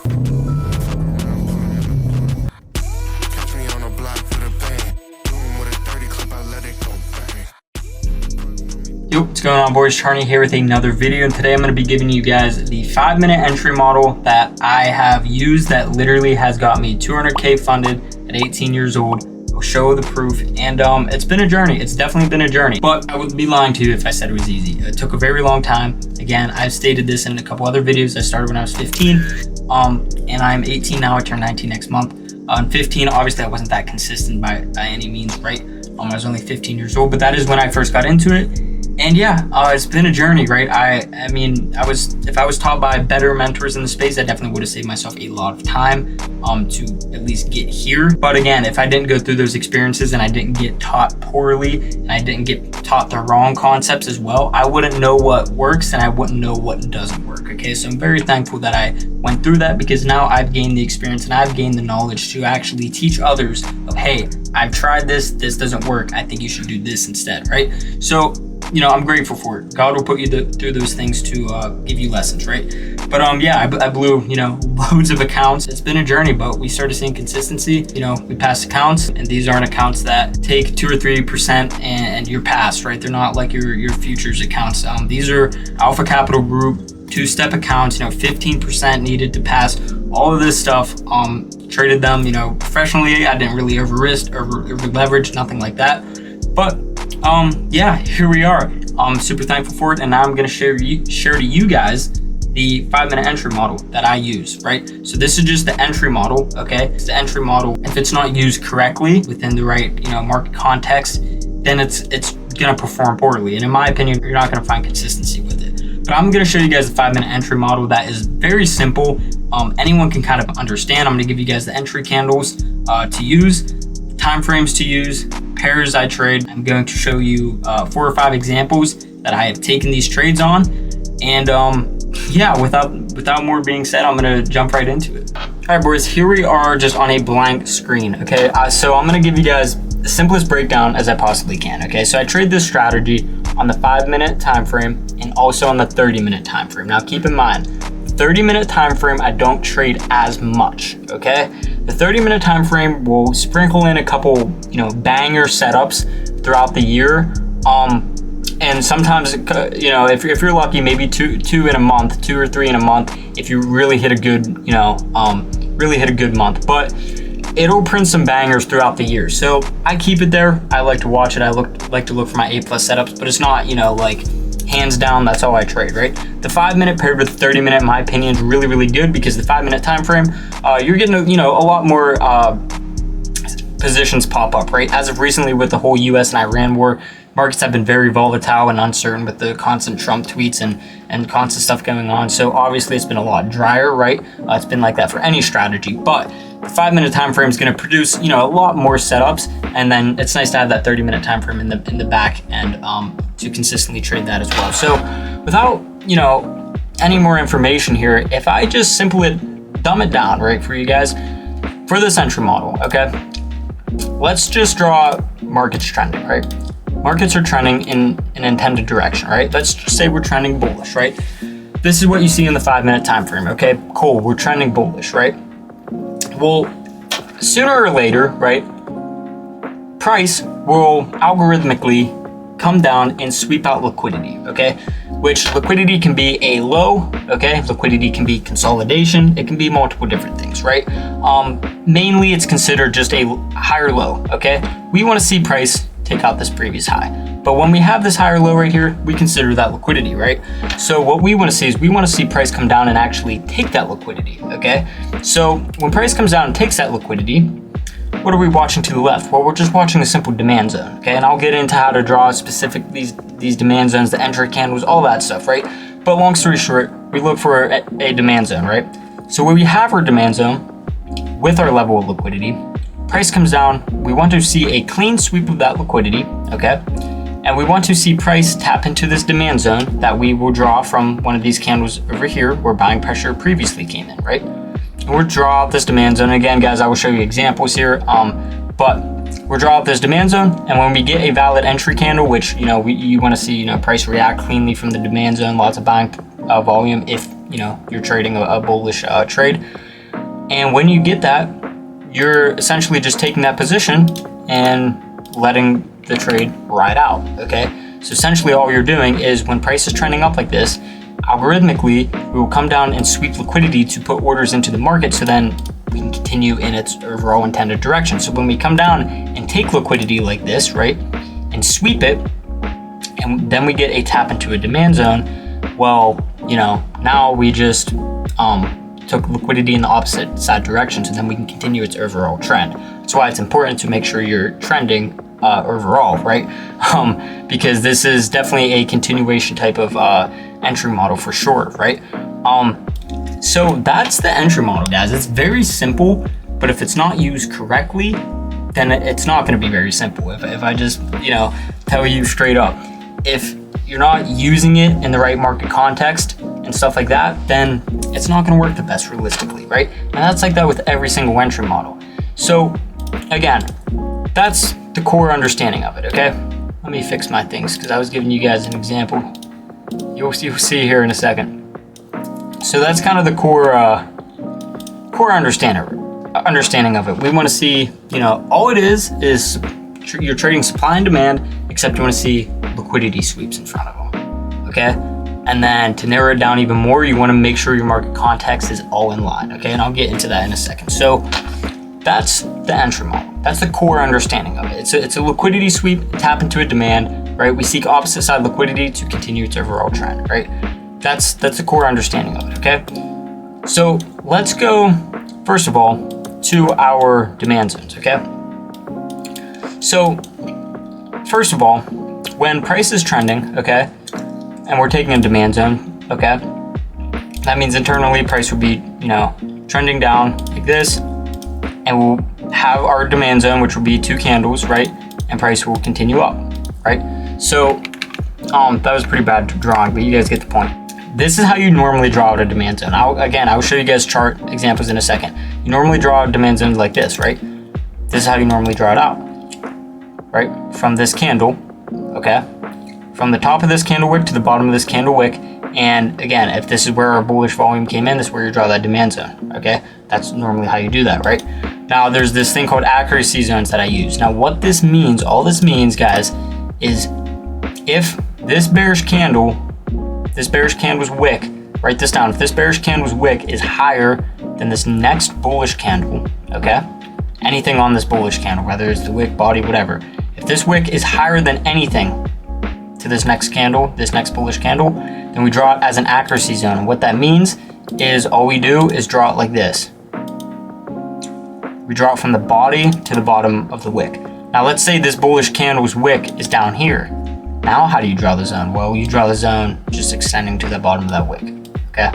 Yo, what's going on, boys? Charney here with another video, and today I'm going to be giving you guys the 5-minute entry model that I have used that literally has got me 200K funded at 18 years old. I'll show the proof, and it's been a journey. It's definitely been a journey, but I would be lying to you if I said it was easy. It took a very long time. Again, I've stated this in a couple other videos. I started when I was 15, and I'm 18 now. I turn 19 next month. 15, obviously I wasn't that consistent by any means, right? I was only 15 years old, but that is when I first got into it. And yeah, it's been a journey, right? I mean, if I was taught by better mentors in the space, I definitely would have saved myself a lot of time to at least get here. But again, if I didn't go through those experiences and I didn't get taught poorly and I didn't get taught the wrong concepts as well, I wouldn't know what works and I wouldn't know what doesn't work, okay? So I'm very thankful that I went through that, because now I've gained the experience and I've gained the knowledge to actually teach others of, hey, I've tried this doesn't work, I think you should do this instead, right? So, you know, I'm grateful for it. God will put you through those things to give you lessons, right? But yeah, I blew, you know, loads of accounts. It's been a journey, but we started seeing consistency. You know, we passed accounts, and these aren't accounts that take 2 or 3% and you're passed, right? They're not like your futures accounts. These are Alpha Capital Group, 2-step accounts, you know, 15% needed to pass all of this stuff. Traded them, you know, professionally. I didn't really over leverage, nothing like that. But yeah, here we are. I'm super thankful for it, and now I'm going to share to you guys the 5-minute entry model that I use, right? So this is just the entry model, okay? It's the entry model. If it's not used correctly within the right, you know, market context, then it's going to perform poorly. And in my opinion, you're not going to find consistency with it. But I'm going to show you guys the 5-minute entry model that is very simple. Anyone can kind of understand. I'm going to give you guys the entry candles to use, time frames to use, pairs I trade. I'm going to show you 4 or 5 examples that I have taken these trades on. And yeah, without more being said, I'm going to jump right into it. All right, boys, here we are just on a blank screen, okay? So I'm going to give you guys the simplest breakdown as I possibly can, okay? So I trade this strategy on the 5-minute time frame and also on the 30-minute time frame. Now keep in mind, 30-minute time frame I don't trade as much, okay? The 30-minute time frame will sprinkle in a couple, you know, banger setups throughout the year. And sometimes, you know, if you're lucky, maybe two in a month, 2 or 3 in a month, if you really hit a good, you know, really hit a good month. But it'll print some bangers throughout the year. So I keep it there. I like to watch it. I like to look for my A+ setups, but it's not, you know, like hands down, that's how I trade, right? The 5-minute paired with the 30-minute, in my opinion, is really, really good, because the 5-minute time frame, you're getting, you know, a lot more positions pop up, right? As of recently, with the whole US and Iran war, markets have been very volatile and uncertain with the constant Trump tweets and constant stuff going on. So obviously it's been a lot drier, right? It's been like that for any strategy, but the 5-minute time frame is going to produce, you know, a lot more setups, and then it's nice to have that 30-minute time frame in the back end to consistently trade that as well. So without, you know, any more information here, if I just simply dumb it down, right, for you guys, for this entry model, okay, let's just draw markets trending, right? Markets are trending in an intended direction, right? Let's just say we're trending bullish, right? This is what you see in the 5-minute time frame, okay? Cool, we're trending bullish, right? Well, sooner or later, right, price will algorithmically come down and sweep out liquidity, okay? Which liquidity can be a low, okay? Liquidity can be consolidation. It can be multiple different things, right? Mainly it's considered just a higher low, okay? We want to see price take out this previous high. But when we have this higher low right here, we consider that liquidity, right? So what we want to see is we want to see price come down and actually take that liquidity, okay? So when price comes down and takes that liquidity, what are we watching to the left? Well, we're just watching a simple demand zone, okay? And I'll get into how to draw specific these demand zones, the entry candles, all that stuff, right? But long story short, we look for a demand zone, right? So when we have our demand zone with our level of liquidity, price comes down, we want to see a clean sweep of that liquidity, okay? And we want to see price tap into this demand zone that we will draw from one of these candles over here where buying pressure previously came in, right? And we'll draw out this demand zone. Again, guys, I will show you examples here, but we'll draw out this demand zone, and when we get a valid entry candle, which, you know, you want to see, you know, price react cleanly from the demand zone, lots of buying volume if, you know, you're trading a bullish trade. And when you get that, you're essentially just taking that position and letting the trade ride out, okay? So essentially all you're doing is when price is trending up like this, algorithmically, we will come down and sweep liquidity to put orders into the market so then we can continue in its overall intended direction. So when we come down and take liquidity like this, right, and sweep it, and then we get a tap into a demand zone, well, you know, now we just took liquidity in the opposite side direction, so then we can continue its overall trend. That's why it's important to make sure you're trending overall, right? Because this is definitely a continuation type of entry model for sure, right? So that's the entry model, guys. It's very simple, but if it's not used correctly, then it's not going to be very simple. If I just, you know, tell you straight up, if you're not using it in the right market context and stuff like that, then it's not going to work the best realistically, right? And that's like that with every single entry model. So again, that's the core understanding of it, okay? Let me fix my things because I was giving you guys an example. You'll see here in a second. So that's kind of the core understanding of it. We want to see, you know, all it is you're trading supply and demand, except you want to see liquidity sweeps in front of them, okay? And then to narrow it down even more, you want to make sure your market context is all in line, okay? And I'll get into that in a second. So that's the entry model. That's the core understanding of it. It's a liquidity sweep, tap into a demand, right? We seek opposite side liquidity to continue its overall trend, right? That's the core understanding of it, okay? So let's go, first of all, to our demand zones, okay? So first of all, when price is trending, okay, and we're taking a demand zone, okay, that means internally price will be, you know, trending down like this, and we'll have our demand zone, which will be 2 candles, right? And price will continue up, right? So that was pretty bad drawing, but you guys get the point. This is how you normally draw out a demand zone. I will show you guys chart examples in a second. You normally draw out demand zones like this, right? This is how you normally draw it out, right? From this candle, okay? From the top of this candle wick to the bottom of this candle wick. And again, if this is where our bullish volume came in, this is where you draw that demand zone, okay? That's normally how you do that, right? Now, there's this thing called accuracy zones that I use. Now, what this means, all this means, guys, is if this bearish candle's wick, write this down, if this bearish candle's wick is higher than this next bullish candle, okay? Anything on this bullish candle, whether it's the wick, body, whatever. If this wick is higher than anything to this next candle, this next bullish candle, then we draw it as an accuracy zone. And what that means is all we do is draw it like this. We draw it from the body to the bottom of the wick. Now let's say this bullish candle's wick is down here. Now how do you draw the zone? Well, you draw the zone just extending to the bottom of that wick, okay?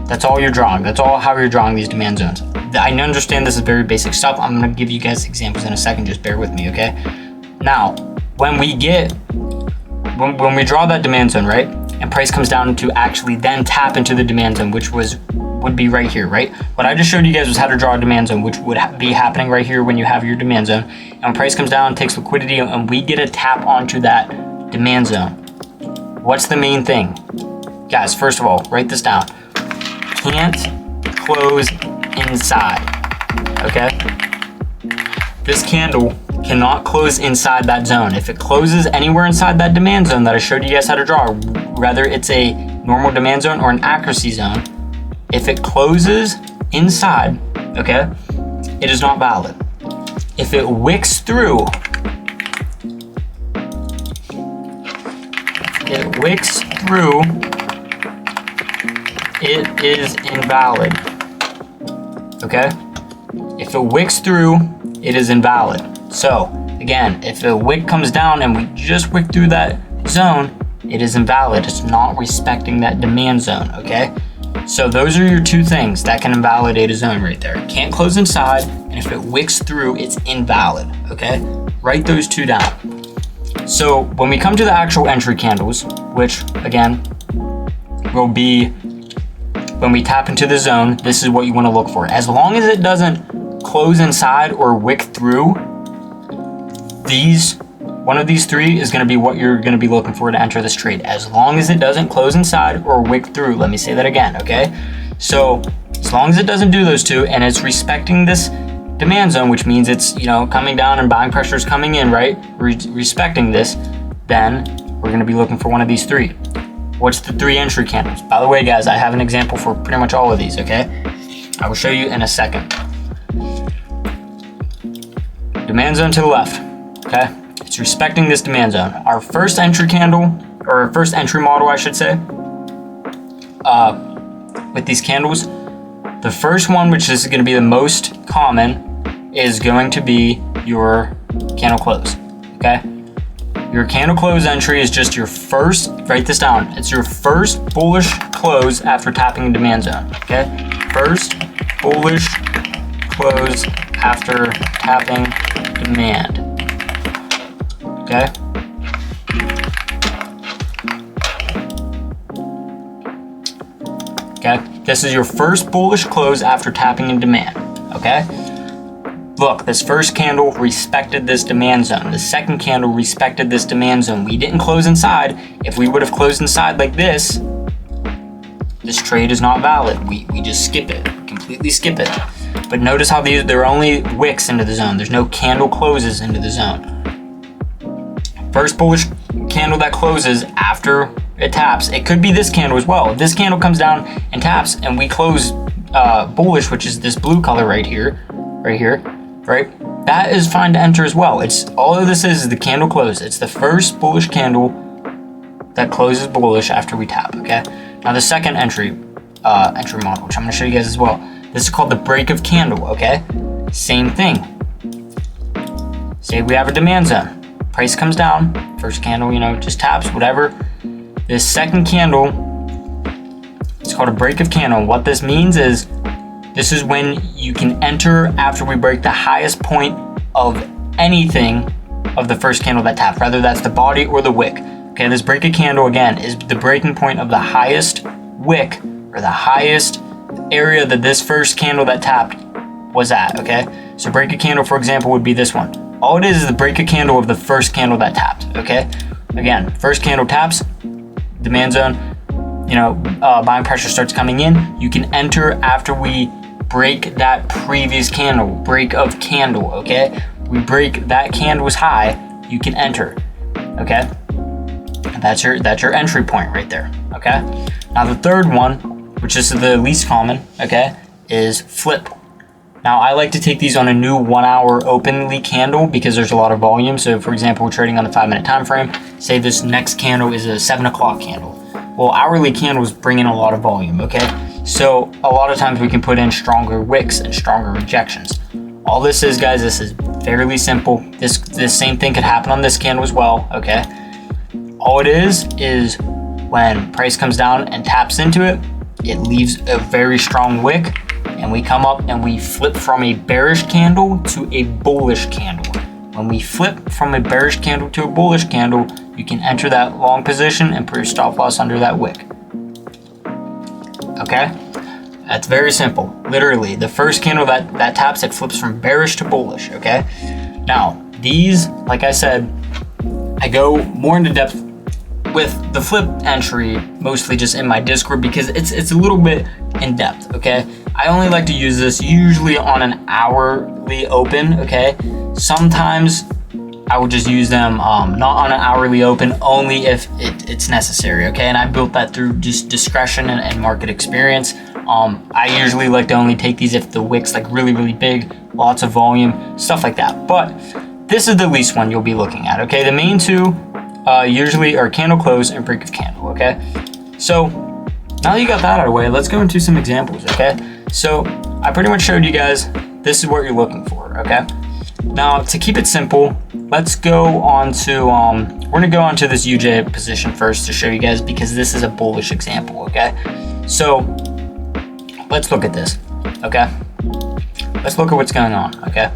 That's all you're drawing. That's all how you're drawing these demand zones. I understand this is very basic stuff. I'm gonna give you guys examples in a second, just bear with me, okay? Now, when we when we draw that demand zone, right? And price comes down to actually then tap into the demand zone, which would be right here, right? What I just showed you guys was how to draw a demand zone, which would be happening right here when you have your demand zone. And when price comes down, takes liquidity, and we get a tap onto that demand zone. What's the main thing? Guys, first of all, write this down. Can't close inside, okay? This candle cannot close inside that zone. If it closes anywhere inside that demand zone that I showed you guys how to draw, whether it's a normal demand zone or an accuracy zone, if it closes inside, okay, it is not valid. If it wicks through, it is invalid, okay? If it wicks through, it is invalid. So again, if a wick comes down and we just wick through that zone, it is invalid. It's not respecting that demand zone, okay? So those are your two things that can invalidate a zone right there. It can't close inside, and if it wicks through, it's invalid, okay? Write those two down. So when we come to the actual entry candles, which again will be when we tap into the zone, this is what you want to look for. As long as it doesn't close inside or wick through, one of these three is going to be what you're going to be looking for to enter this trade. As long as it doesn't close inside or wick through. Let me say that again, okay? So as long as it doesn't do those two and it's respecting this demand zone, which means it's, you know, coming down and buying pressure is coming in, right? Respecting this, then we're gonna be looking for one of these three. What's the 3 entry candles? By the way, guys, I have an example for pretty much all of these, okay? I will show you in a second. Demand zone to the left, okay? It's respecting this demand zone. Our first entry candle, or first entry model, I should say, with these candles, the first one, which is gonna be the most common, is going to be your candle close, okay? Your candle close entry is just your first, write this down, it's your first bullish close after tapping a demand zone, okay? First bullish close after tapping demand, okay? Okay, this is your first bullish close after tapping in demand, okay? Look, this first candle respected this demand zone. The second candle respected this demand zone. We didn't close inside. If we would have closed inside like this trade is not valid. We just skip it, completely skip it. But notice how there are only wicks into the zone. There's no candle closes into the zone. First bullish candle that closes after it taps. It could be this candle as well. If this candle comes down and taps and we close bullish, which is this blue color right here, right? That is fine to enter as well. It's all of this is the candle close. It's the first bullish candle that closes bullish after we tap, okay? Now the second entry model, which I'm gonna show you guys as well. This is called the break of candle, okay? Same thing. Say we have a demand zone. Price comes down, first candle, you know, just taps, whatever. This second candle, it's called a break of candle. What this means is, this is when you can enter after we break the highest point of anything of the first candle that tapped, whether that's the body or the wick. Okay, this break of candle, again, is the breaking point of the highest wick or the highest area that this first candle that tapped was at, okay? So break of candle, for example, would be this one. All it is the break of candle of the first candle that tapped, okay? Again, first candle taps, demand zone, you know, buying pressure starts coming in. You can enter after we break that previous candle, break of candle, okay? We break that candle's high, you can enter, okay? That's your entry point right there, okay? Now the third one, which is the least common, okay, is flip. Now I like to take these on a new 1 hour openly candle because there's a lot of volume. So for example, we're trading on the 5 minute time frame. Say this next candle is a 7 o'clock candle. Well, hourly candles bring in a lot of volume, okay? So a lot of times we can put in stronger wicks and stronger rejections. All this is, guys, this is fairly simple. This same thing could happen on this candle as well, okay? All it is when price comes down and taps into it, it leaves a very strong wick, and we come up and we flip from a bearish candle to a bullish candle. When we flip from a bearish candle to a bullish candle, you can enter that long position and put your stop loss under that wick. Okay? That's very simple. Literally, the first candle that taps, it flips from bearish to bullish, okay? Now, these, like I said, I go more into depth with the flip entry, mostly just in my Discord because it's a little bit in depth, okay? I only like to use this usually on an hourly open, okay? Sometimes I would just use them not on an hourly open, only if it's necessary, okay? And I built that through just discretion and market experience. I usually like to only take these if the wick's like really, really big, lots of volume, stuff like that. But this is the least one you'll be looking at, okay? The main two usually are candle close and break of candle, okay? So now that you got that out of the way, let's go into some examples, okay? So I pretty much showed you guys, this is what you're looking for, okay? Now to keep it simple, let's go on to, we're gonna go on to this UJ position first to show you guys because this is a bullish example, okay? So let's look at this, okay? Let's look at what's going on, okay?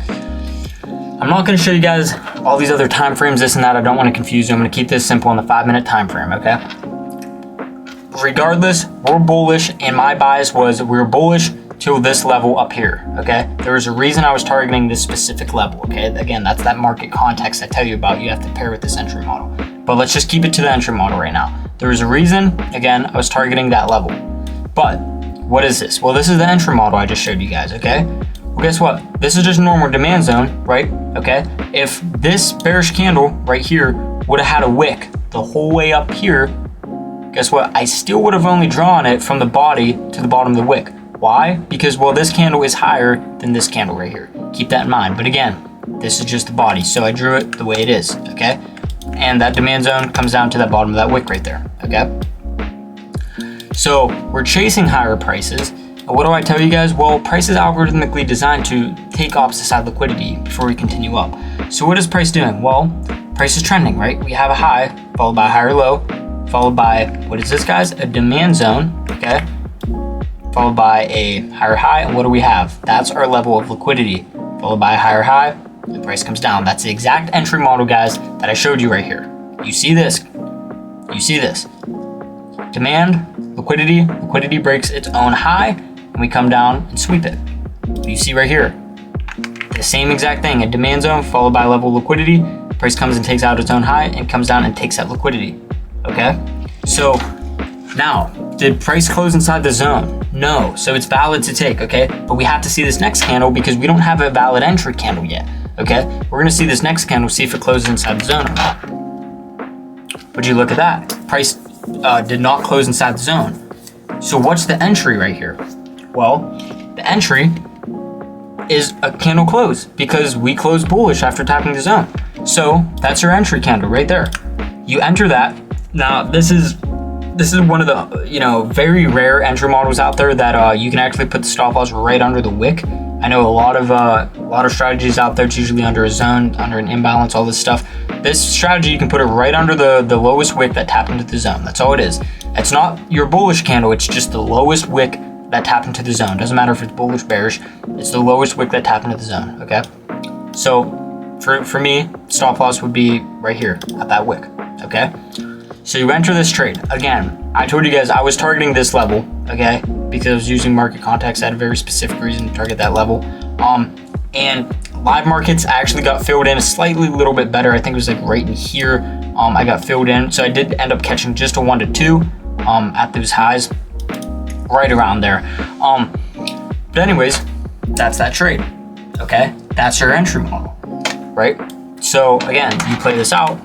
I'm not gonna show you guys all these other time frames, this and that. I don't wanna confuse you. I'm gonna keep this simple on the 5 minute time frame, okay? Regardless, we're bullish, and my bias was we were bullish till this level up here, okay? There was a reason I was targeting this specific level, okay? Again, that's that market context I tell you about. You have to pair with this entry model. But let's just keep it to the entry model right now. There was a reason, again, I was targeting that level. But what is this? Well, this is the entry model I just showed you guys, okay? Well, guess what? This is just normal demand zone, right? Okay, if this bearish candle right here would have had a wick the whole way up here, guess what? I still would have only drawn it from the body to the bottom of the wick. Why? Because, well, this candle is higher than this candle right here. Keep that in mind. But again, this is just the body, so I drew it the way it is, okay? And that demand zone comes down to that bottom of that wick right there, okay? So we're chasing higher prices. And what do I tell you guys? Well, price is algorithmically designed to take opposite side liquidity before we continue up. So what is price doing? Well, price is trending, right? We have a high, followed by a higher low, followed by, what is this, guys? A demand zone, okay? Followed by a higher high, and what do we have? That's our level of liquidity, followed by a higher high, and price comes down. That's the exact entry model, guys, that I showed you right here. You see this? You see this? Demand, liquidity breaks its own high, and we come down and sweep it. You see right here, the same exact thing, a demand zone followed by level of liquidity, price comes and takes out its own high and comes down and takes that liquidity, okay? So now, did price close inside the zone? No, so it's valid to take, okay? But we have to see this next candle because we don't have a valid entry candle yet, okay? We're gonna see this next candle, see if it closes inside the zone or not. Would you look at that? Price did not close inside the zone. So what's the entry right here? Well, the entry is a candle close because we closed bullish after tapping the zone. So that's your entry candle right there. You enter that. Now this is one of the very rare entry models out there that you can actually put the stop loss right under the wick. I know a lot of strategies out there. It's usually under a zone, under an imbalance, all this stuff. This strategy, you can put it right under the lowest wick that tapped into the zone. That's all it is. It's not your bullish candle. It's just the lowest wick that tapped into the zone. Doesn't matter if it's bullish, bearish. It's the lowest wick that tapped into the zone. Okay. So for me, stop loss would be right here at that wick. Okay. So you enter this trade. Again, I told you guys I was targeting this level, okay? Because I was using market context. I had a very specific reason to target that level. And live markets, I actually got filled in a little bit better. I think it was like right in here. I got filled in. So I did end up catching just a 1 to 2 at those highs, right around there. But anyways, that's that trade, okay? That's your entry model, right? So again, you play this out.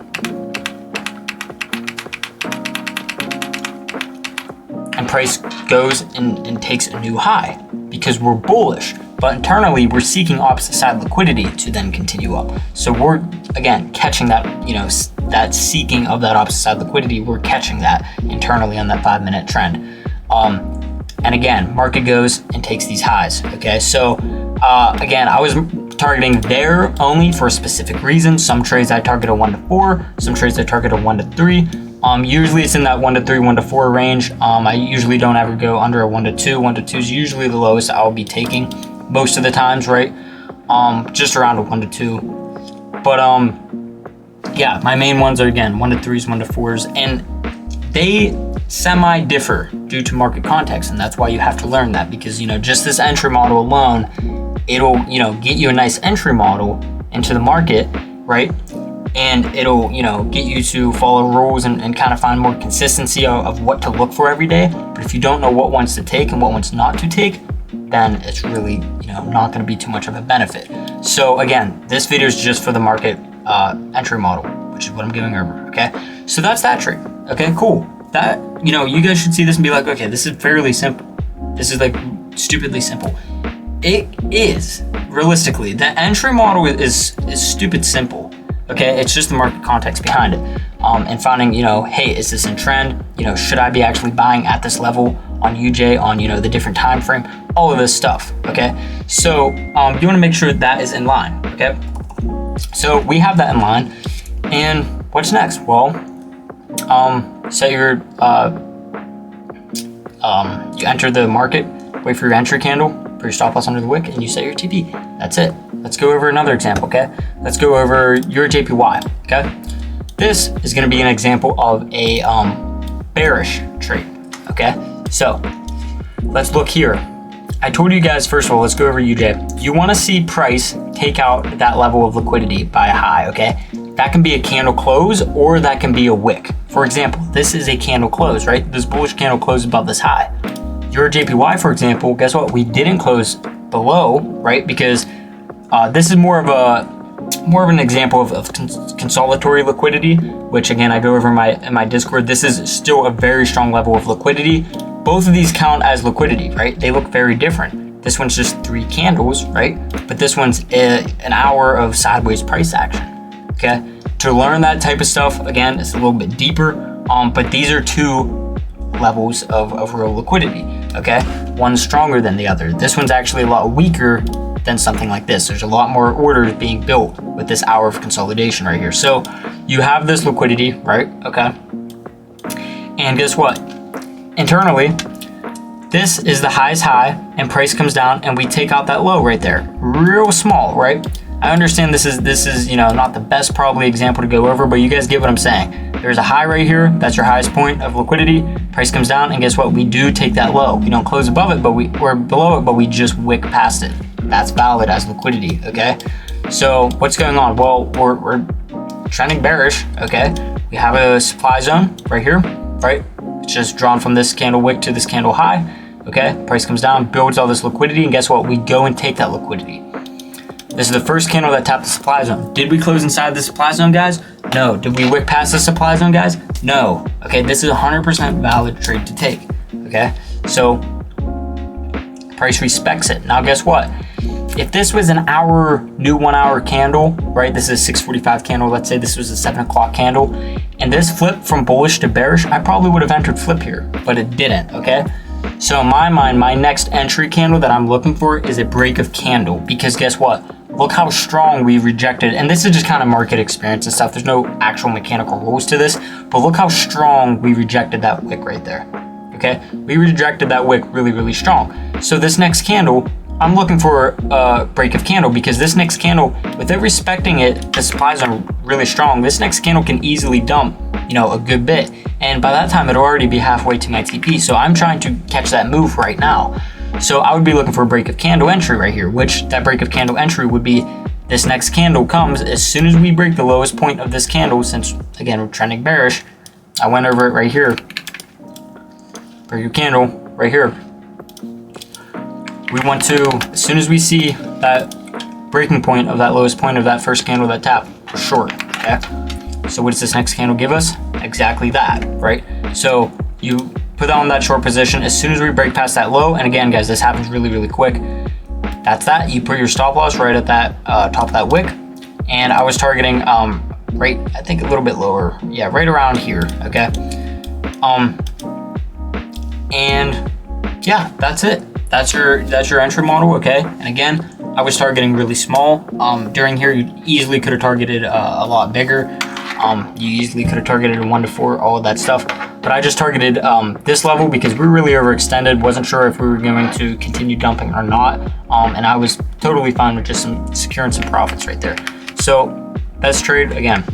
And price goes and takes a new high because we're bullish, but internally we're seeking opposite side liquidity to then continue up. So we're again catching that, that seeking of that opposite side liquidity. We're catching that internally on that 5-minute trend. And again, market goes and takes these highs. Okay, so again, I was targeting there only for a specific reason. Some trades I target a 1 to 4, some trades I target a 1 to 3. Usually it's in that 1 to 3, 1 to 4 range. I usually don't ever go under a 1 to 2. 1 to 2 is usually the lowest I'll be taking most of the times, right? Just around a 1 to 2. But yeah, my main ones are again 1 to 3s, 1 to 4s, and they semi differ due to market context, and that's why you have to learn that, because just this entry model alone, it'll get you a nice entry model into the market, right? And it'll get you to follow rules and kind of find more consistency of what to look for every day. But if you don't know what ones to take and what ones not to take, then it's really not going to be too much of a benefit. So again, this video is just for the market entry model, which is what I'm going over. Okay, so that's that trade. Okay, cool. That you guys should see this and be like, okay, this is fairly simple. This is like stupidly simple. It is realistically, the entry model is stupid simple. Okay, it's just the market context behind it, and finding, hey, is this in trend? Should I be actually buying at this level on UJ, on the different time frame, all of this stuff. Okay, so you want to make sure that is in line. Okay, so we have that in line, and what's next? Well, set your you enter the market, wait for your entry candle, put your stop loss under the wick, and you set your TP. That's it. Let's go over another example, okay? Let's go over your JPY, okay? This is gonna be an example of a bearish trade, okay? So let's look here. I told you guys, first of all, let's go over UJ. You wanna see price take out that level of liquidity by a high, okay? That can be a candle close or that can be a wick. For example, this is a candle close, right? This bullish candle closed above this high. your JPY, for example, guess what? We didn't close below, right? Because this is more of an example of consolidatory liquidity, which again, I go over in my Discord. This is still a very strong level of liquidity. Both of these count as liquidity, right? They look very different. This one's just 3 candles, right? But this one's an hour of sideways price action, okay? To learn that type of stuff, again, it's a little bit deeper, but these are 2 levels of real liquidity, okay? One's stronger than the other. This one's actually a lot weaker than something like this. There's a lot more orders being built with this hour of consolidation right here. So you have this liquidity, right? Okay. And guess what? Internally, this is the highest high and price comes down and we take out that low right there. Real small, right? I understand this is, you know, not the best probably example to go over, but you guys get what I'm saying. There's a high right here. That's your highest point of liquidity. Price comes down and guess what? We do take that low. We don't close above it, or below it, but we just wick past it. That's valid as liquidity, okay? So what's going on? Well, we're trending bearish, okay? We have a supply zone right here, right? It's just drawn from this candle wick to this candle high, okay? Price comes down, builds all this liquidity, and guess what? We go and take that liquidity. This is the first candle that tapped the supply zone. Did we close inside the supply zone, guys? No. Did we wick past the supply zone, guys? No. Okay, this is a 100% valid trade to take, okay? So price respects it. Now guess what? If this was an hour, new 1 hour candle, right? This is a 6:45 candle. Let's say this was a 7 o'clock candle and this flipped from bullish to bearish, I probably would have entered flip here, but it didn't, okay? So in my mind, my next entry candle that I'm looking for is a break of candle because guess what? Look how strong we rejected. And this is just kind of market experience and stuff. There's no actual mechanical rules to this, but look how strong we rejected that wick right there, okay? We rejected that wick really, really strong. So this next candle, I'm looking for a break of candle because this next candle, with it respecting it, the supplies are really strong. This next candle can easily dump, you know, a good bit. And by that time, it'll already be halfway to my TP. So I'm trying to catch that move right now. So I would be looking for a break of candle entry right here, which that break of candle entry would be this next candle comes as soon as we break the lowest point of this candle, since again, we're trending bearish. I went over it right here. Break of candle right here. We want to, as soon as we see that breaking point of that lowest point of that first candle that tapped, we're short, okay? So what does this next candle give us? Exactly that, right? So you put on that short position as soon as we break past that low. And again, guys, this happens really, really quick. That's that. You put your stop loss right at that top of that wick. And I was targeting right, I think a little bit lower. Yeah, right around here, okay? And yeah, that's it. That's your entry model, okay? And again, I was targeting really small. During here, you easily could have targeted a lot bigger. You easily could have targeted a 1 to 4, all of that stuff. But I just targeted this level because we were really overextended. Wasn't sure if we were going to continue dumping or not. And I was totally fine with just securing some profits right there. So best trade, again,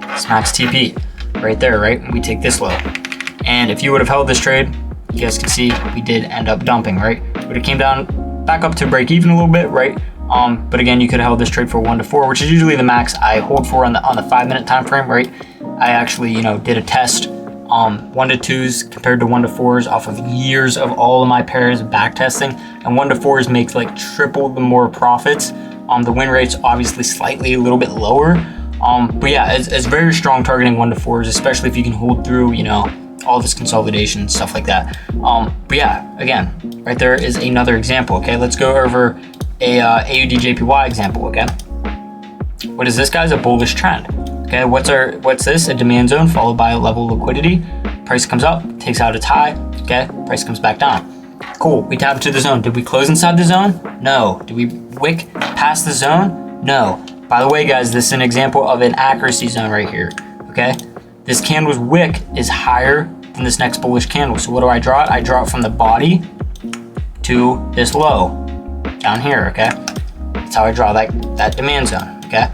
it's max TP right there, right? We take this low. And if you would have held this trade, you guys can see we did end up dumping, right? But it came down back up to break even a little bit, right? But again, you could have held this trade for 1 to 4, which is usually the max I hold for on the 5-minute time frame, right? I actually, you know, did a test 1 to 2s compared to 1 to 4s off of years of all of my pairs back testing, and 1 to 4s makes like triple the more profits. The win rate's obviously slightly a little bit lower, but yeah, it's very strong targeting 1 to 4s, especially if you can hold through, you know, all this consolidation and stuff like that. But yeah, again, right there is another example. Okay, let's go over a AUD JPY example. Okay, what is this, guys? A bullish trend. Okay, what's this? A demand zone followed by a level of liquidity. Price comes up, takes out its high. Okay, price comes back down. Cool, we tap into the zone. Did we close inside the zone? No. Did we wick past the zone? No. By the way, guys, this is an example of an accuracy zone right here. Okay, this candle's wick is higher than this next bullish candle. So what do I draw it? I draw it from the body to this low down here, okay? That's how I draw that demand zone, okay?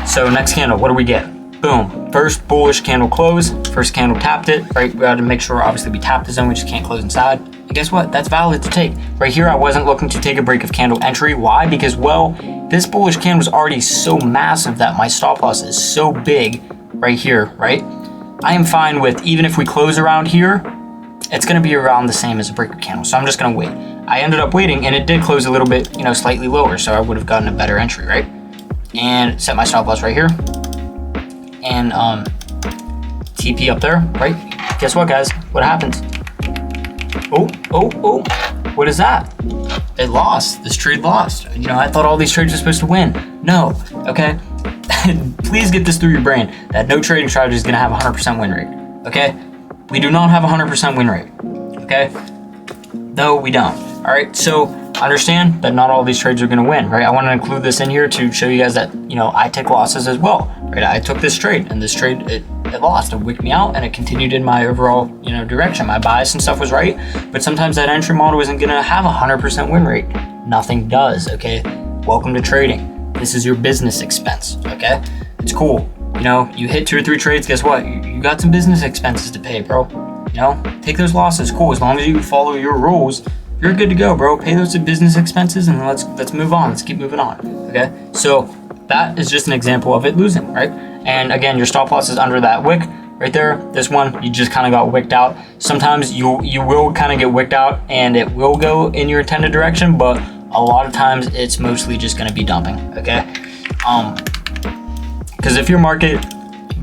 So next candle, what do we get? Boom, first bullish candle close, first candle tapped it, right? We got to make sure, obviously, we tap the zone, we just can't close inside. And guess what? That's valid to take. Right here, I wasn't looking to take a break of candle entry. Why? Because, well, this bullish candle was already so massive that my stop loss is so big right here, right? I am fine with, even if we close around here, it's gonna be around the same as a breaker candle. So I'm just gonna wait. I ended up waiting and it did close a little bit, slightly lower. So I would have gotten a better entry, right? And set my stop loss right here. And TP up there, right? Guess what, guys? What happens? Oh, what is that? It lost. This trade lost. I thought all these trades were supposed to win. No, okay? Please get this through your brain that no trading strategy is gonna have a 100% win rate, okay? We do not have a 100% win rate, okay? No, we don't. All right, so understand that not all these trades are gonna win, right? I wanna include this in here to show you guys that, I take losses as well, right? I took this trade and this trade, it lost, it wicked me out and it continued in my overall, direction. My bias and stuff was right, but sometimes that entry model isn't gonna have a 100% win rate. Nothing does, okay? Welcome to trading. This is your business expense, okay? It's cool. You hit 2 or 3 trades, guess what? You got some business expenses to pay, bro. Take those losses, cool. As long as you follow your rules, you're good to go, bro. Pay those business expenses and let's move on. Let's keep moving on, okay? So that is just an example of it losing, right? And again, your stop loss is under that wick right there. This one, you just kind of got wicked out. Sometimes you will kind of get wicked out and it will go in your intended direction, but a lot of times it's mostly just going to be dumping, okay? Because if your market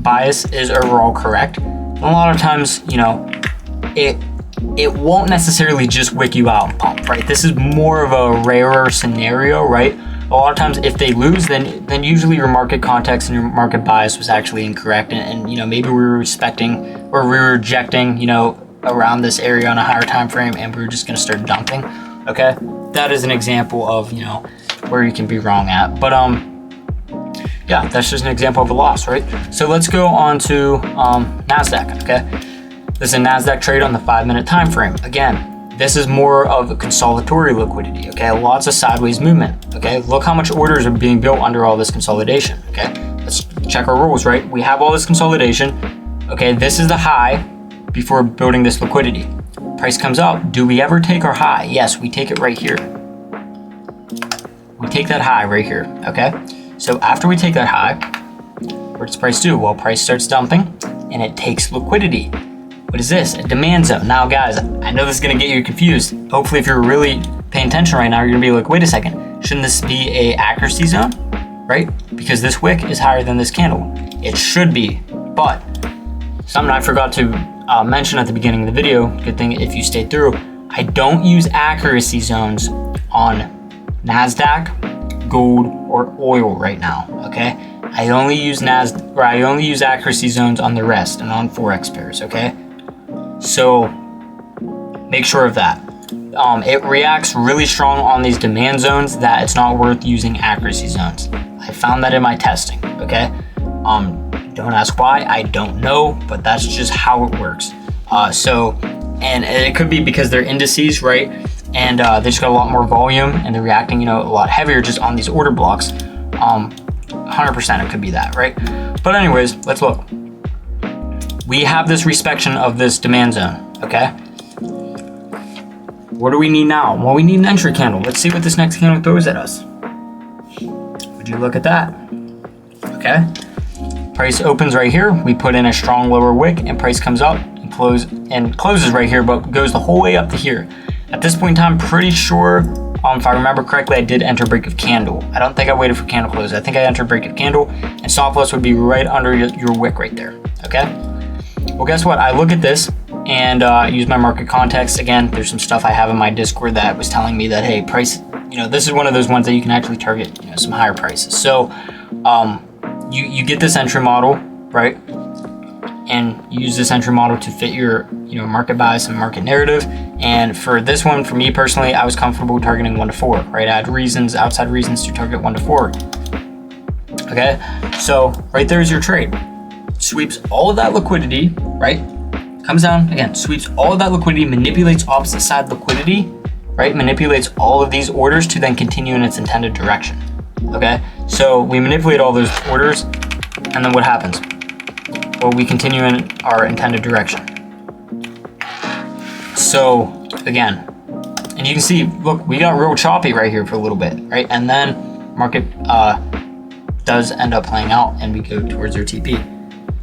bias is overall correct, a lot of times, it won't necessarily just wick you out and pump, right? This is more of a rarer scenario, right? A lot of times if they lose, then usually your market context and your market bias was actually incorrect. And maybe we were respecting or we were rejecting, around this area on a higher time frame and we were just going to start dumping, okay? That is an example of, where you can be wrong at. But yeah, that's just an example of a loss, right? So let's go on to NASDAQ, okay? This is a NASDAQ trade on the 5-minute time frame. Again, this is more of a consolidatory liquidity, okay? Lots of sideways movement, okay? Look how much orders are being built under all this consolidation, okay? Let's check our rules, right? We have all this consolidation, okay? This is the high before building this liquidity. Price comes up. Do we ever take our high? Yes, we take it right here. We take that high right here, okay? So after we take that high, what does price do? Well, price starts dumping and it takes liquidity. What is this? A demand zone. Now, guys, I know this is gonna get you confused. Hopefully, if you're really paying attention right now, you're gonna be like, wait a second, shouldn't this be a accuracy zone, right? Because this wick is higher than this candle. It should be, but something I forgot to mention at the beginning of the video, good thing if you stayed through, I don't use accuracy zones on NASDAQ, gold, or oil right now, okay? I only use accuracy zones on the rest and on Forex pairs, okay? So make sure of that. It reacts really strong on these demand zones that it's not worth using accuracy zones. I found that in my testing, okay? Don't ask why, I don't know, but that's just how it works. And it could be because they're indices, right? And they just got a lot more volume and they're reacting, a lot heavier just on these order blocks. 100% it could be that, right? But anyways, let's look. We have this respection of this demand zone, okay? What do we need now? Well, we need an entry candle. Let's see what this next candle throws at us. Would you look at that? Okay. Price opens right here. We put in a strong lower wick and price comes up and closes right here, but goes the whole way up to here. At this point in time, pretty sure, if I remember correctly, I did enter break of candle. I don't think I waited for candle close. I think I entered break of candle and stop loss would be right under your wick right there, okay? Well, guess what? I look at this and use my market context. Again, there's some stuff I have in my Discord that was telling me that, hey, price, this is one of those ones that you can actually target, some higher prices. So you get this entry model, right? And use this entry model to fit your, market bias and market narrative. And for this one, for me personally, I was comfortable targeting 1 to 4, right? I had outside reasons to target 1 to 4. Okay, so right there is your trade. Sweeps all of that liquidity, right? Comes down, again, sweeps all of that liquidity, manipulates opposite side liquidity, right? Manipulates all of these orders to then continue in its intended direction, okay? So we manipulate all those orders, and then what happens? Well, we continue in our intended direction. So again, and you can see, look, we got real choppy right here for a little bit, right? And then market does end up playing out and we go towards our TP.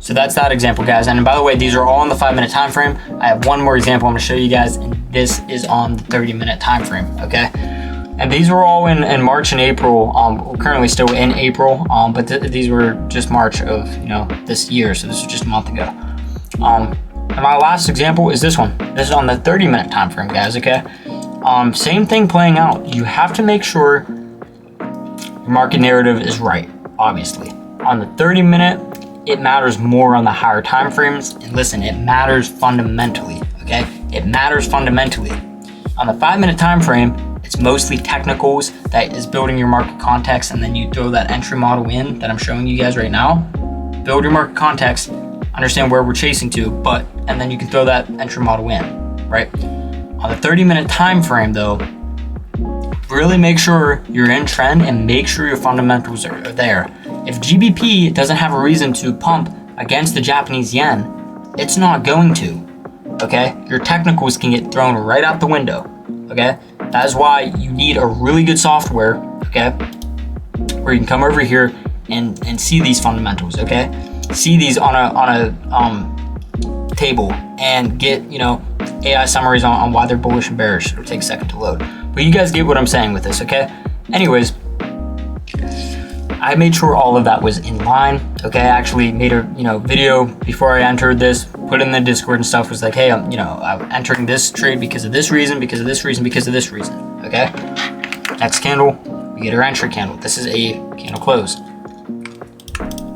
So that's that example, guys. And by the way, these are all on the 5-minute time frame. I have one more example I'm gonna show you guys, and this is on the 30-minute time frame, okay? And these were all in March and April. We're currently still in April, but these were just March of this year, so this was just a month ago. And my last example is this one. This is on the 30-minute time frame, guys, okay? Same thing playing out. You have to make sure your market narrative is right, obviously. On the 30-minute, it matters more on the higher time frames. And listen, it matters fundamentally, okay? It matters fundamentally. On the 5-minute time frame, it's mostly technicals that is building your market context, and then you throw that entry model in that I'm showing you guys right now. Build your market context, understand where we're chasing to, and then you can throw that entry model in, right? On the 30-minute time frame though, really make sure you're in trend and make sure your fundamentals are there. If GBP doesn't have a reason to pump against the Japanese yen, it's not going to, okay? Your technicals can get thrown right out the window, okay? That is why you need a really good software, okay? Where you can come over here and see these fundamentals, okay? See these on a table and get, AI summaries on why they're bullish and bearish. It'll take a second to load. But you guys get what I'm saying with this, okay? Anyways, I made sure all of that was in line, okay? I actually made a video before I entered this, put in the Discord and stuff, was like, hey, I'm entering this trade because of this reason, because of this reason, because of this reason, okay? Next candle, we get our entry candle. This is a candle close.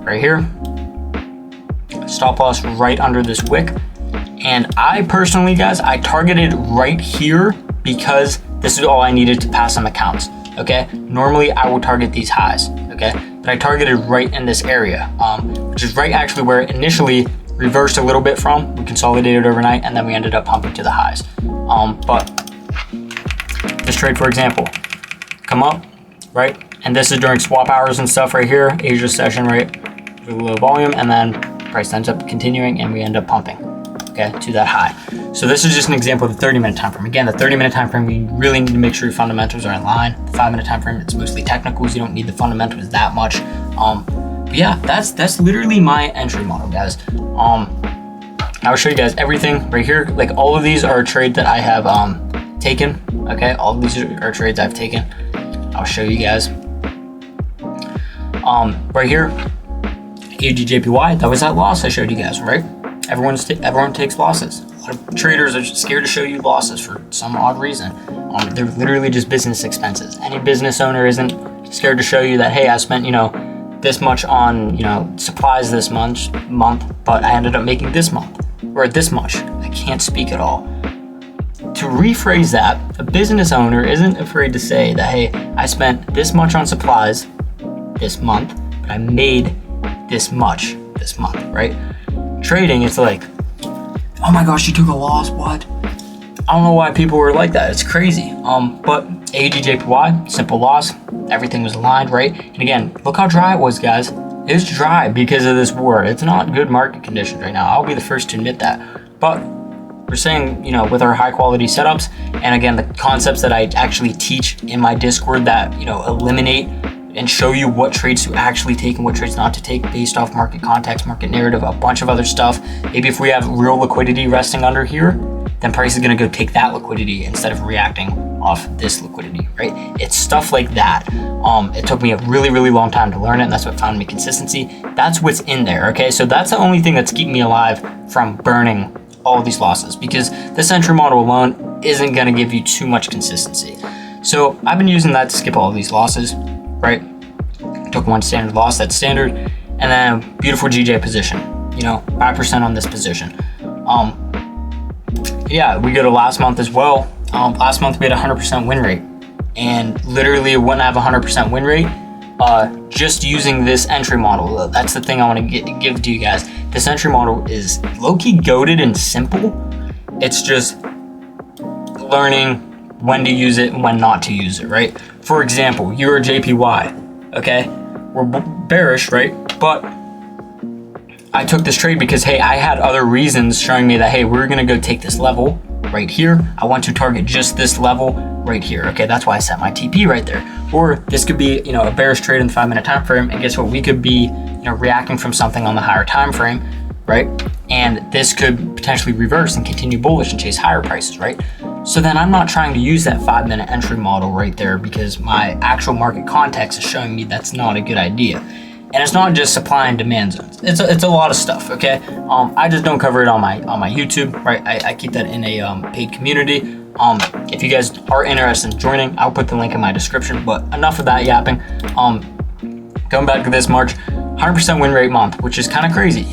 Right here, stop loss right under this wick. And I personally, guys, I targeted right here because this is all I needed to pass some accounts, okay? Normally I will target these highs, okay? But I targeted right in this area, which is right actually where it initially reversed a little bit from. We consolidated overnight and then we ended up pumping to the highs. But this trade, for example, come up, right? And this is during swap hours and stuff right here, Asia session, right? With low volume, and then price ends up continuing and we end up pumping, okay, to that high. So this is just an example of the 30-minute time frame. Again, the 30-minute time frame, you really need to make sure your fundamentals are in line. The 5-minute time frame, it's mostly technicals. You don't need the fundamentals that much. But yeah, that's literally my entry model, guys. I'll show you guys everything right here. Like all of these are a trade that I have taken. Okay, all of these are trades I've taken. I'll show you guys. Right here, AGJPY, that was that loss I showed you guys, right? Everyone takes losses. A lot of traders are scared to show you losses for some odd reason. They're literally just business expenses. Any business owner isn't scared to show you that, hey, I spent, this much on, supplies this month, but I ended up making this month, or this much. I can't speak at all. To rephrase that, a business owner isn't afraid to say that, hey, I spent this much on supplies this month, but I made this much this month, right? Trading, it's like, oh my gosh, you took a loss, what? I don't know why people were like that, it's crazy. But AGJPY, simple loss, everything was aligned, right? And again, look how dry it was, guys. It's dry because of this war. It's not good market conditions right now. I'll be the first to admit that. But we're saying, with our high quality setups, and again, the concepts that I actually teach in my Discord that, eliminate and show you what trades to actually take and what trades not to take based off market context, market narrative, a bunch of other stuff. Maybe if we have real liquidity resting under here, then price is gonna go take that liquidity instead of reacting off this liquidity, right? It's stuff like that. It took me a really, really long time to learn it, and that's what found me consistency. That's what's in there, okay? So that's the only thing that's keeping me alive from burning all of these losses, because this entry model alone isn't gonna give you too much consistency. So I've been using that to skip all of these losses, right? Took one standard loss, that's standard, and then beautiful GJ position, 5% on this position. Yeah, we go to last month as well. Last month we had a 100% win rate, and literally wouldn't have a 100% win rate just using this entry model. That's the thing I want to give to you guys. This entry model is low-key goated and simple. It's just learning when to use it and when not to use it, right? For example, you're a JPY, okay? We're bearish, right? But I took this trade because, hey, I had other reasons showing me that, hey, we're gonna go take this level right here. I want to target just this level right here. Okay, that's why I set my TP right there. Or this could be, a bearish trade in the 5-minute time frame, and guess what? We could be, reacting from something on the higher time frame, right? And this could potentially reverse and continue bullish and chase higher prices, right? So then I'm not trying to use that 5-minute entry model right there, because my actual market context is showing me that's not a good idea. And it's not just supply and demand zones. It's a lot of stuff, okay? I just don't cover it on my YouTube, right? I keep that in a paid community. If you guys are interested in joining, I'll put the link in my description. But enough of that yapping. Going back to this March, 100% win rate month, which is kind of crazy,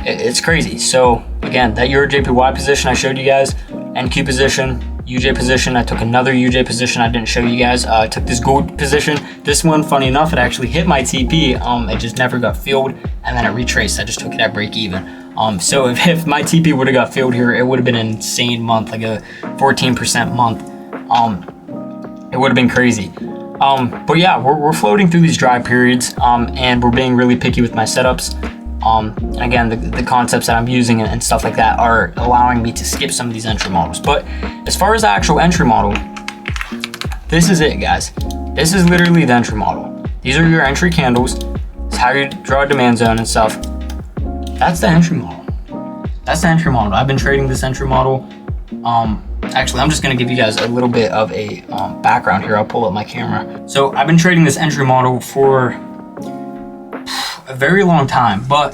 it's crazy. So again, that Euro JPY position I showed you guys, NQ position, UJ position. I took another UJ position I didn't show you guys. I took this gold position. This one, funny enough, it actually hit my TP. It just never got filled, and then it retraced. I just took it at break even. So if my TP would have got filled here, it would have been an insane month, like a 14% month. It would have been crazy. But yeah, we're floating through these dry periods, and we're being really picky with my setups. Again, the concepts that I'm using and stuff like that are allowing me to skip some of these entry models. But as far as the actual entry model, this is it, guys. This is literally the entry model. These are your entry candles. It's how you draw a demand zone and stuff. That's the entry model. That's the entry model. I've been trading this entry model. Actually, I'm just going to give you guys a little bit of a background here. I'll pull up my camera. So I've been trading this entry model for a very long time, but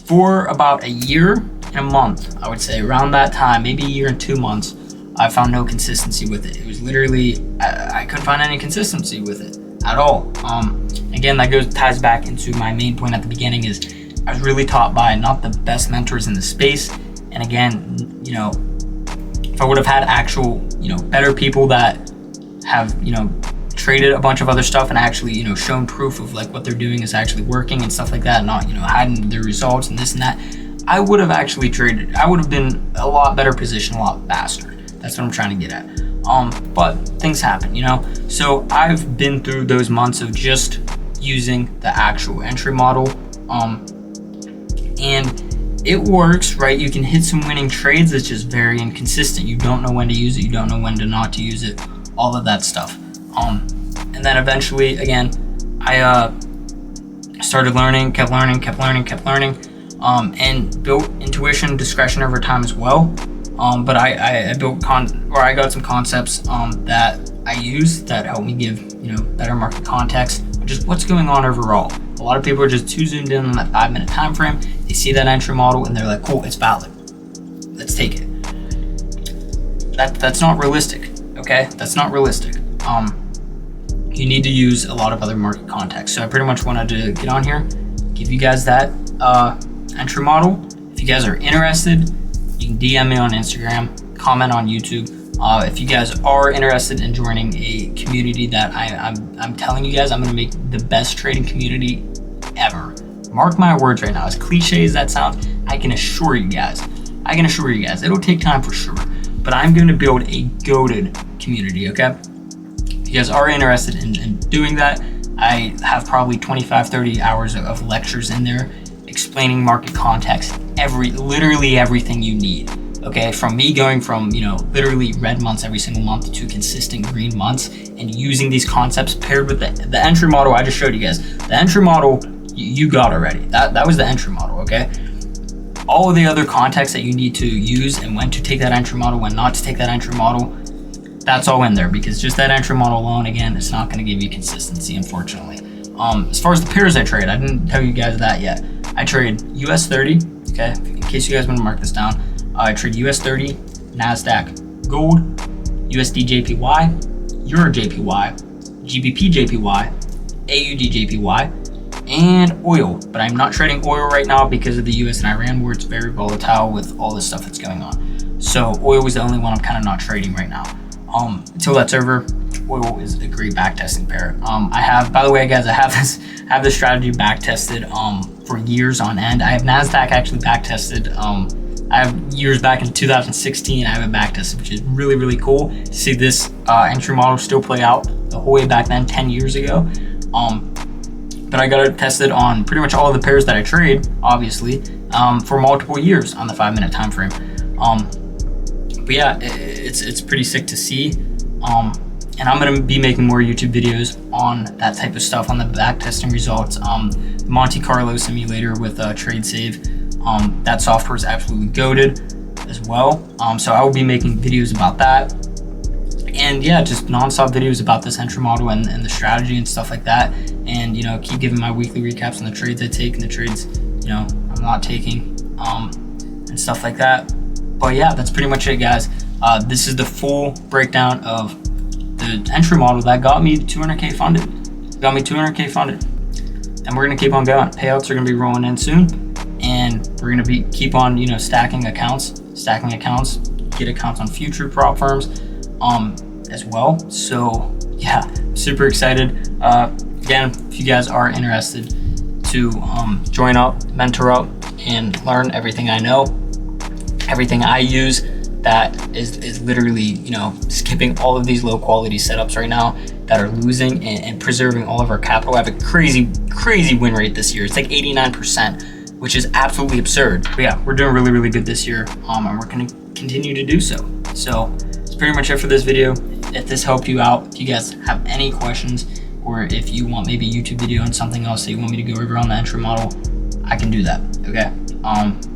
for about a year and a month, I would say, around that time, maybe a year and 2 months, I found no consistency with it. It was literally, I couldn't find any consistency with it at all. Again, that ties back into my main point at the beginning, is I was really taught by not the best mentors in the space. And again, if I would have had actual, better people that have, traded a bunch of other stuff and actually, shown proof of like what they're doing is actually working and stuff like that, not, hiding their results and this and that, I would have actually traded. I would have been a lot better position, a lot faster. That's what I'm trying to get at. But things happen, So I've been through those months of just using the actual entry model. And it works, right? You can hit some winning trades. It's just very inconsistent. You don't know when to use it. You don't know when to not to use it. All of that stuff. And then eventually, again, I started learning, kept learning, and built intuition, discretion over time as well. But I got some concepts that I use that help me give better market context, just what's going on overall. A lot of people are just too zoomed in on that 5-minute time frame. They see that entry model and they're like, cool, it's valid. Let's take it. That's not realistic. Okay, that's not realistic. You need to use a lot of other market context. So I pretty much wanted to get on here, give you guys that entry model. If you guys are interested, you can DM me on Instagram, comment on YouTube. If you guys are interested in joining a community that I'm telling you guys, I'm gonna make the best trading community ever. Mark my words right now. As cliche as that sounds, I can assure you guys, it'll take time for sure, but I'm gonna build a goated community, okay? If you guys are interested in doing that, I have probably 25-30 hours of lectures in there explaining market context, literally everything you need. Okay, from me going from literally red months every single month to consistent green months, and using these concepts paired with the entry model I just showed you guys. The entry model you got already. That was the entry model. Okay, all of the other context that you need to use and when to take that entry model, when not to take that entry model, that's all in there, because just that entry model alone, again, it's not going to give you consistency, unfortunately. As far as the pairs I trade, I didn't tell you guys that yet. I trade US 30. Okay, in case you guys want to mark this down. I trade US 30, NASDAQ Gold, USD JPY, Euro JPY, GBP JPY, AUD JPY, and oil. But I'm not trading oil right now because of the US and Iran war. It's very volatile with all this stuff that's going on. So oil is the only one I'm kind of not trading right now. Until that's over, oil is a great backtesting pair. I have, by the way, guys, I have this strategy backtested for years on end. I have NASDAQ actually backtested. I have years back in 2016, I have it backtested, which is really, really cool to see this entry model still play out the whole way back then, 10 years ago. But I got it tested on pretty much all of the pairs that I trade, obviously, for multiple years on the 5-minute time frame. But yeah, it's pretty sick to see. And I'm gonna be making more YouTube videos on that type of stuff, on the backtesting results. Monte Carlo simulator with TradeSafe. That software is absolutely goated as well. So I will be making videos about that. And yeah, just nonstop videos about this entry model and the strategy and stuff like that. And, you know, keep giving my weekly recaps on the trades I take and the trades, you know, I'm not taking, and stuff like that. But yeah, that's pretty much it, guys. This is the full breakdown of the entry model that got me 200K funded. And we're gonna keep on going. Payouts are gonna be rolling in soon, and we're gonna keep on, you know, stacking accounts, get accounts on future prop firms, as well. So yeah, super excited. Again, if you guys are interested to join up, mentor up, and learn everything I know, everything I use, that is literally, you know, skipping all of these low quality setups right now that are losing and preserving all of our capital. I have a crazy win rate this year. It's like 89%, which is absolutely absurd. But yeah, we're doing really good this year, and we're gonna continue to do so. So that's pretty much it for this video. If this helped you out, if you guys have any questions, or if you want maybe a YouTube video on something else that you want me to go over on the entry model, I can do that, okay?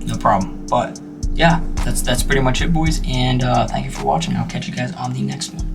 No problem. But yeah, that's pretty much it, boys, and thank you for watching. I'll catch you guys on the next one.